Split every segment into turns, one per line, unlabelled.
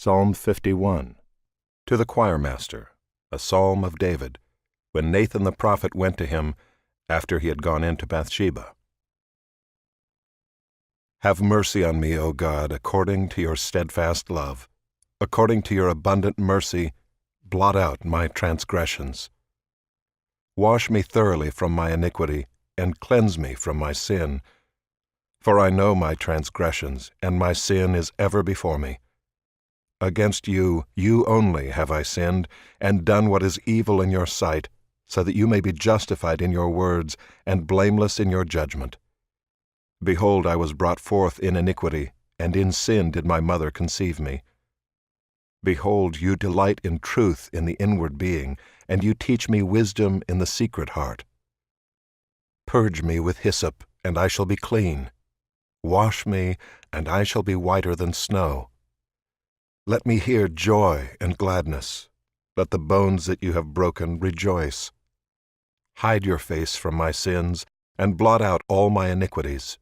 Psalm 51. To the choirmaster, a psalm of David, when Nathan the prophet went to him after he had gone into Bathsheba. Have mercy on me, O God, according to your steadfast love. According to your abundant mercy, blot out my transgressions. Wash me thoroughly from my iniquity, and cleanse me from my sin. For I know my transgressions, and my sin is ever before me. Against you, you only, have I sinned, and done what is evil in your sight, so that you may be justified in your words, and blameless in your judgment. Behold, I was brought forth in iniquity, and in sin did my mother conceive me. Behold, you delight in truth in the inward being, and you teach me wisdom in the secret heart. Purge me with hyssop, and I shall be clean. Wash me, and I shall be whiter than snow. Let me hear joy and gladness. Let the bones that you have broken rejoice. Hide your face from my sins, and blot out all my iniquities.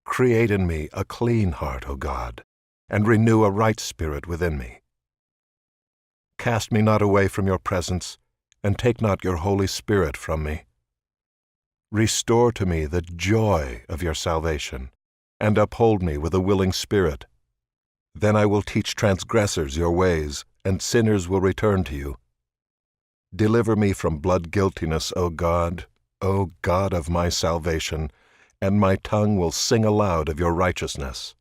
Create in me a clean heart, O God, and renew a right spirit within me. Cast me not away from your presence, and take not your Holy Spirit from me. Restore to me the joy of your salvation, and uphold me with a willing spirit. Then I will teach transgressors your ways, and sinners will return to you. Deliver me from blood guiltiness, O God of my salvation, and my tongue will sing aloud of your righteousness.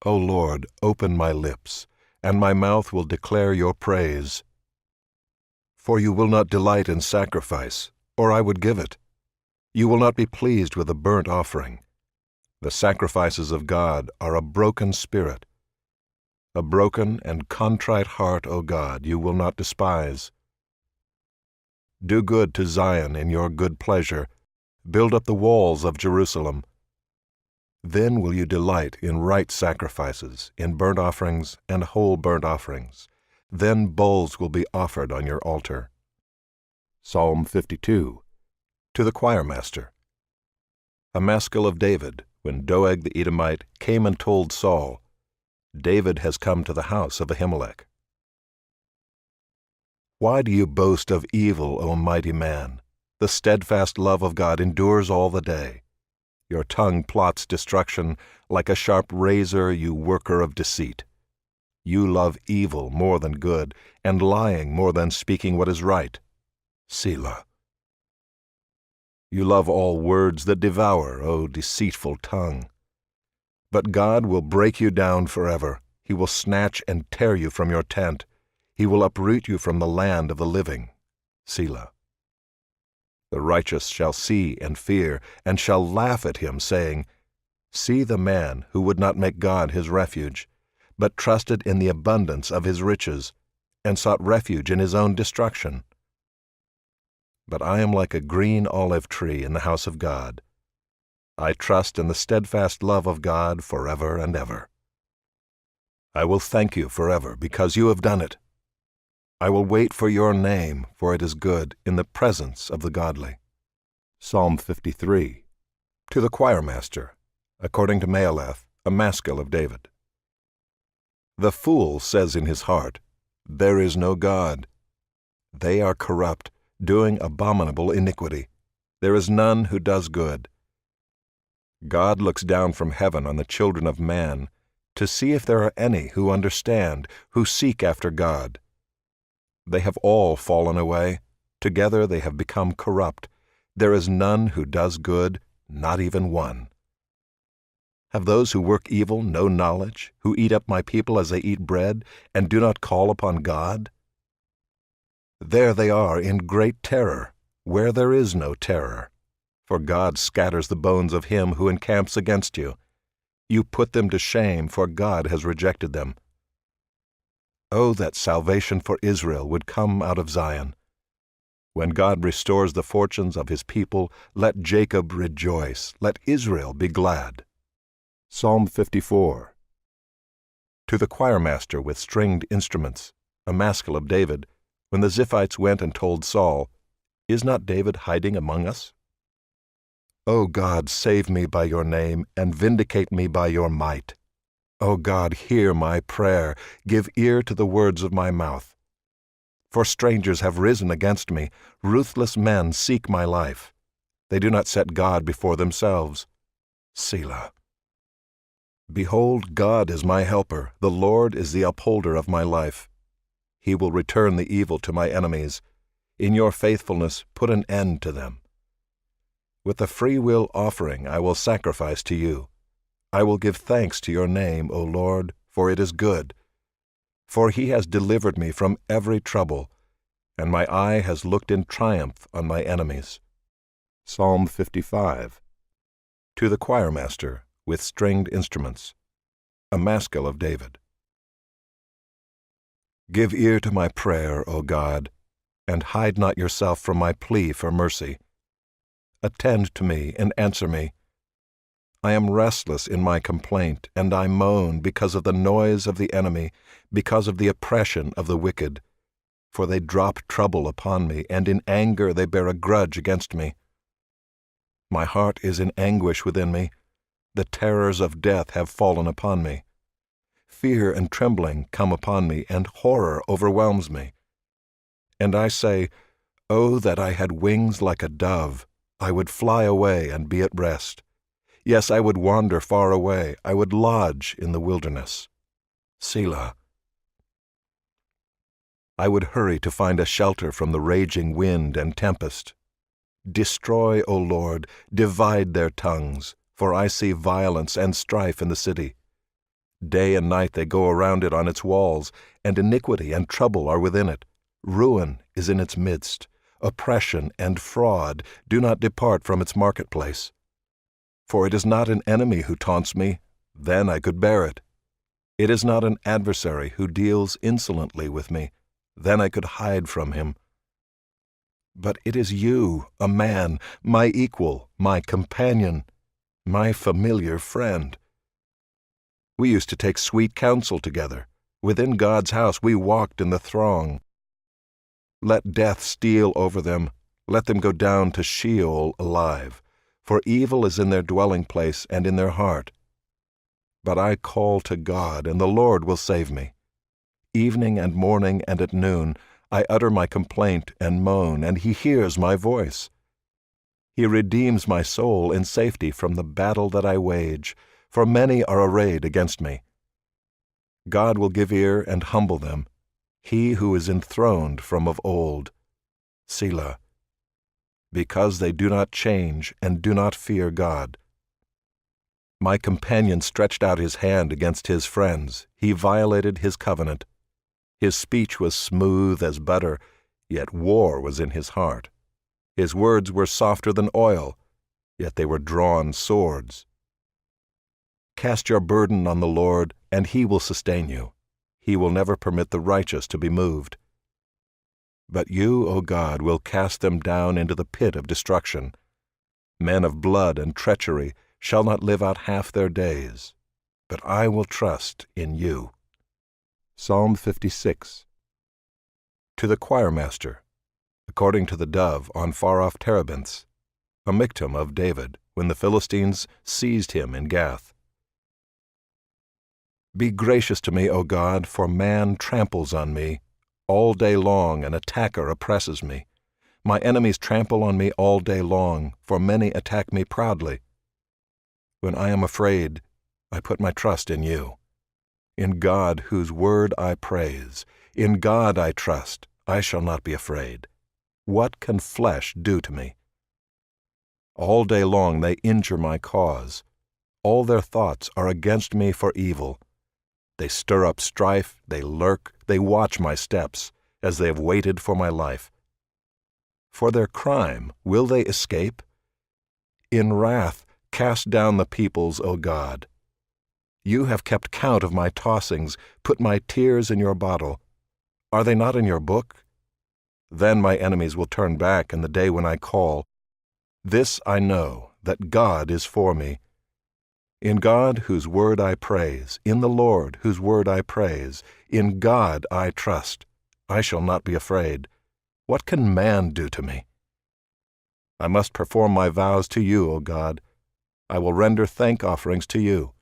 O Lord, open my lips, and my mouth will declare your praise. For you will not delight in sacrifice, or I would give it. You will not be pleased with a burnt offering. The sacrifices of God are a broken spirit. A broken and contrite heart, O God, you will not despise. Do good to Zion in your good pleasure. Build up the walls of Jerusalem. Then will you delight in right sacrifices, in burnt offerings and whole burnt offerings. Then bulls will be offered on your altar. Psalm 52. To the choirmaster. A maskil of David, when Doeg the Edomite came and told Saul, David has come to the house of Ahimelech. Why do you boast of evil, O mighty man? The steadfast love of God endures all the day. Your tongue plots destruction, like a sharp razor, you worker of deceit. You love evil more than good, and lying more than speaking what is right. Selah. You love all words that devour, O deceitful tongue. But God will break you down forever. He will snatch and tear you from your tent. He will uproot you from the land of the living. Selah. The righteous shall see and fear, and shall laugh at him, saying, See the man who would not make God his refuge, but trusted in the abundance of his riches, and sought refuge in his own destruction. But I am like a green olive tree in the house of God. I trust in the steadfast love of God forever and ever. I will thank you forever, because you have done it. I will wait for your name, for it is good in the presence of the godly. Psalm 53. To the choirmaster, according to Mahaleth, a maskil of David. The fool says in his heart, There is no God. They are corrupt, doing abominable iniquity. There is none who does good. God looks down from heaven on the children of man, to see if there are any who understand, who seek after God. They have all fallen away. Together they have become corrupt. There is none who does good, not even one. Have those who work evil no knowledge, who eat up my people as they eat bread, and do not call upon God? There they are in great terror, where there is no terror. For God scatters the bones of him who encamps against you. You put them to shame, for God has rejected them. Oh, that salvation for Israel would come out of Zion. When God restores the fortunes of his people, let Jacob rejoice, let Israel be glad. Psalm 54. To the choirmaster with stringed instruments, a maskil of David, when the Ziphites went and told Saul, Is not David hiding among us? O God, save me by your name, and vindicate me by your might. O God, hear my prayer. Give ear to the words of my mouth. For strangers have risen against me. Ruthless men seek my life. They do not set God before themselves. Selah. Behold, God is my helper. The Lord is the upholder of my life. He will return the evil to my enemies. In your faithfulness put an end to them. With a free-will offering I will sacrifice to you. I will give thanks to your name, O Lord, for it is good. For he has delivered me from every trouble, and my eye has looked in triumph on my enemies. Psalm 55. To the choirmaster, with stringed instruments, a maskil of David. Give ear to my prayer, O God, and hide not yourself from my plea for mercy. Attend to me and answer me. I am restless in my complaint, and I moan because of the noise of the enemy, because of the oppression of the wicked. For they drop trouble upon me, and in anger they bear a grudge against me. My heart is in anguish within me. The terrors of death have fallen upon me. Fear and trembling come upon me, and horror overwhelms me. And I say, Oh, that I had wings like a dove! I would fly away and be at rest. Yes, I would wander far away. I would lodge in the wilderness. Selah. I would hurry to find a shelter from the raging wind and tempest. Destroy, O Lord, divide their tongues, for I see violence and strife in the city. Day and night they go around it on its walls, and iniquity and trouble are within it. Ruin is in its midst. Oppression and fraud do not depart from its marketplace. For it is not an enemy who taunts me, then I could bear it. It is not an adversary who deals insolently with me, then I could hide from him. But it is you, a man, my equal, my companion, my familiar friend. We used to take sweet counsel together. Within God's house we walked in the throng. Let death steal over them. Let them go down to Sheol alive. For evil is in their dwelling place and in their heart. But I call to God, and the Lord will save me. Evening and morning and at noon I utter my complaint and moan, and he hears my voice. He redeems my soul in safety from the battle that I wage, for many are arrayed against me. God will give ear and humble them, he who is enthroned from of old. Selah. Because they do not change and do not fear God. My companion stretched out his hand against his friends. He violated his covenant. His speech was smooth as butter, yet war was in his heart. His words were softer than oil, yet they were drawn swords. Cast your burden on the Lord, and he will sustain you. He will never permit the righteous to be moved. But you, O God, will cast them down into the pit of destruction. Men of blood and treachery shall not live out half their days, but I will trust in you. Psalm 56. To the choirmaster, according to the dove on far-off terebinths, a miktam of David, when the Philistines seized him in Gath. Be gracious to me, O God, for man tramples on me. All day long an attacker oppresses me. My enemies trample on me all day long, for many attack me proudly. When I am afraid, I put my trust in you. In God, whose word I praise, in God I trust, I shall not be afraid. What can flesh do to me? All day long they injure my cause. All their thoughts are against me for evil. They stir up strife, they lurk, they watch my steps, as they have waited for my life. For their crime, will they escape? In wrath, cast down the peoples, O God. You have kept count of my tossings, put my tears in your bottle. Are they not in your book? Then my enemies will turn back in the day when I call. This I know, that God is for me. In God, whose word I praise, in the Lord, whose word I praise, in God I trust. I shall not be afraid. What can man do to me? I must perform my vows to you, O God. I will render thank offerings to you.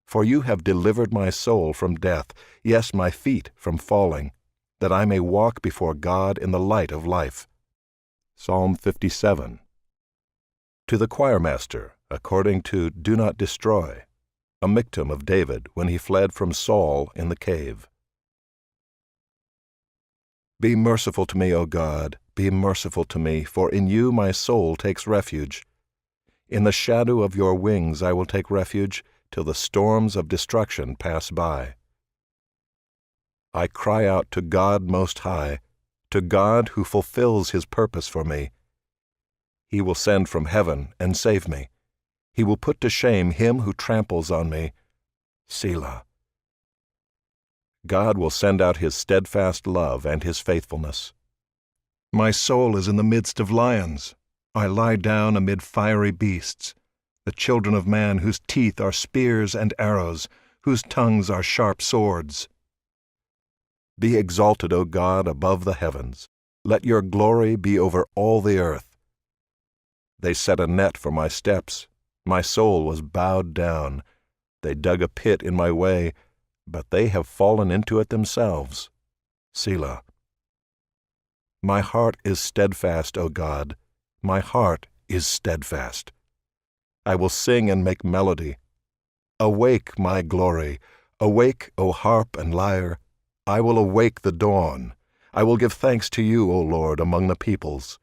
For you have delivered my soul from death, yes, my feet from falling, that I may walk before God in the light of life. Psalm 57. To the choirmaster, according to Do Not Destroy, a miktam of David when he fled from Saul in the cave. Be merciful to me, O God, be merciful to me, for in you my soul takes refuge. In the shadow of your wings I will take refuge till the storms of destruction pass by. I cry out to God Most High, to God who fulfills His purpose for me. He will send from heaven and save me. He will put to shame him who tramples on me. Selah. God will send out His steadfast love and His faithfulness. My soul is in the midst of lions. I lie down amid fiery beasts, the children of man whose teeth are spears and arrows, whose tongues are sharp swords. Be exalted, O God, above the heavens. Let your glory be over all the earth. They set a net for my steps. My soul was bowed down. They dug a pit in my way, but they have fallen into it themselves. Selah. My heart is steadfast, O God. My heart is steadfast. I will sing and make melody. Awake, my glory. Awake, O harp and lyre. I will awake the dawn. I will give thanks to you, O Lord, among the peoples.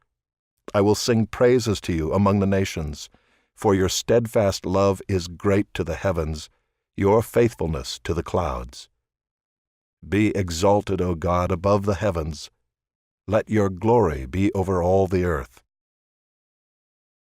I will sing praises to you among the nations, for your steadfast love is great to the heavens, your faithfulness to the clouds. Be exalted, O God, above the heavens. Let your glory be over all the earth.